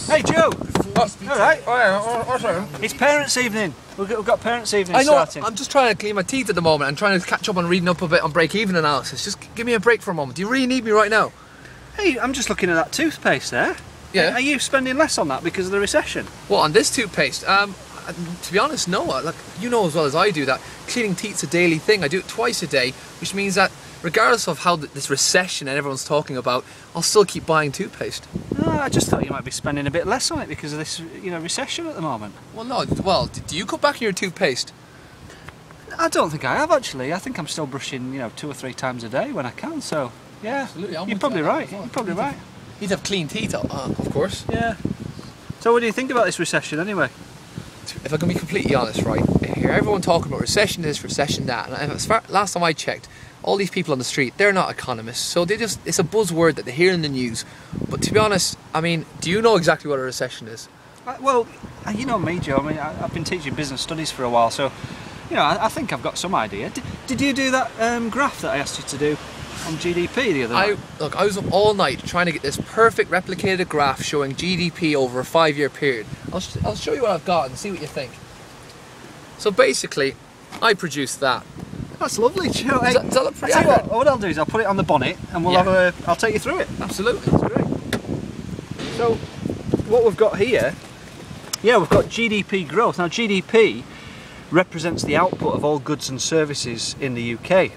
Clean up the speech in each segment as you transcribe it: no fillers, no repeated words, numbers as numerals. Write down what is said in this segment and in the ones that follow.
Hey Joe! Alright. Oh yeah, what's that? It's parents' evening. We've got parents' evening I know, starting. I'm just trying to clean my teeth at the moment and trying to catch up on reading up a bit on break-even analysis. Just give me a break for a moment. Do you really need me right now? Hey, I'm just looking at that toothpaste there. Yeah. Are you spending less on that because of the recession? What, on this toothpaste? To be honest, no. Like, you know as well as I do that cleaning teeth's a daily thing. I do it twice a day, which means that regardless of how this recession and everyone's talking about, I'll still keep buying toothpaste. No, I just thought you might be spending a bit less on it because of this, recession at the moment. Well, no. Well, do you cut back on your toothpaste? I don't think I have actually. I think I'm still brushing, 2 or 3 times a day when I can. So, yeah, absolutely. You're probably right. You're probably right. You'd have clean teeth, of course. Yeah. So, what do you think about this recession anyway? If I can be completely honest, right, I hear everyone talking about recession this, recession that, and last time I checked, all these people on the street, they're not economists, so it's a buzzword that they hear in the news. But to be honest, I mean, do you know exactly what a recession is? Well, you know me, Joe. I mean, I've been teaching business studies for a while, so, I think I've got some idea. Did you do that graph that I asked you to do on GDP the other night? Look, I was up all night trying to get this perfect replicated graph showing GDP over a 5-year period. I'll show you what I've got and see what you think. So basically, I produced that. That's lovely, Joe. Does that look pretty I'll accurate? what I'll do is I'll put it on the bonnet and I'll take you through it. Absolutely, that's great. So, what we've got here, we've got GDP growth. Now, GDP represents the output of all goods and services in the UK.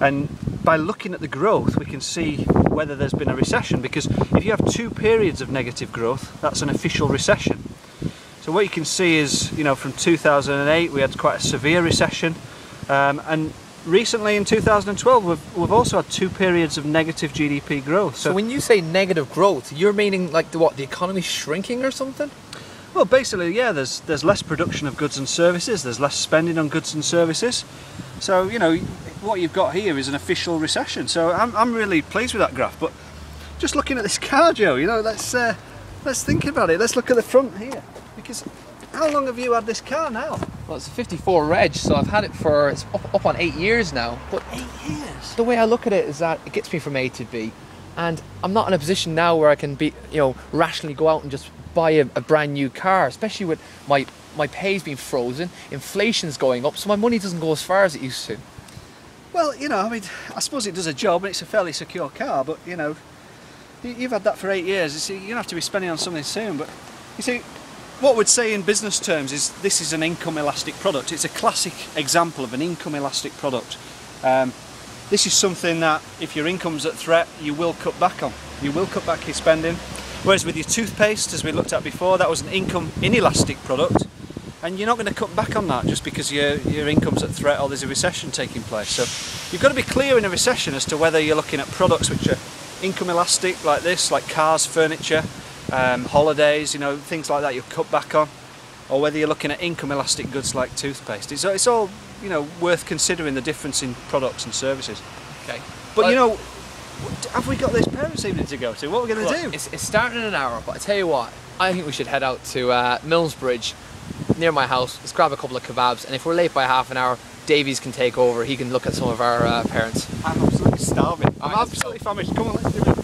And by looking at the growth, we can see whether there's been a recession, because if you have 2 periods of negative growth, that's an official recession. So what you can see is, from 2008 we had quite a severe recession, and recently in 2012 we've also had 2 periods of negative GDP growth. So when you say negative growth, you're meaning like the economy shrinking or something? Well, basically, yeah, there's less production of goods and services, there's less spending on goods and services. So, what you've got here is an official recession. So I'm really pleased with that graph. But just looking at this car, Joe, let's think about it. Let's look at the front here. Because how long have you had this car now? Well, it's a 54 reg, so I've had it it's up on 8 years now. But 8 years? The way I look at it is that it gets me from A to B. And I'm not in a position now where I can rationally go out and just buy a brand new car, especially with my pay's been frozen, inflation's going up, so my money doesn't go as far as it used to. Well, I suppose it does a job and it's a fairly secure car, but you've had that for 8 years. You're going to have to be spending on something soon. But you see, what we'd say in business terms is this is an income elastic product. It's a classic example of an income elastic product. This is something that if your income's at threat, you will cut back on. You will cut back your spending. Whereas with your toothpaste, as we looked at before, that was an income inelastic product, and you're not going to cut back on that just because your income's at threat or there's a recession taking place. So you've got to be clear in a recession as to whether you're looking at products which are income elastic like this, like cars, furniture, holidays, things like that you'll cut back on, or whether you're looking at income elastic goods like toothpaste. It's all worth considering the difference in products and services. Okay. But have we got this parents' evening to go to? What are we going to do? It's starting in an hour, but I tell you what, I think we should head out to Millsbridge, near my house. Let's grab a couple of kebabs, and if we're late by half an hour, Davies can take over. He can look at some of our parents. I'm absolutely starving. I'm absolutely famished. Come on, let's do it.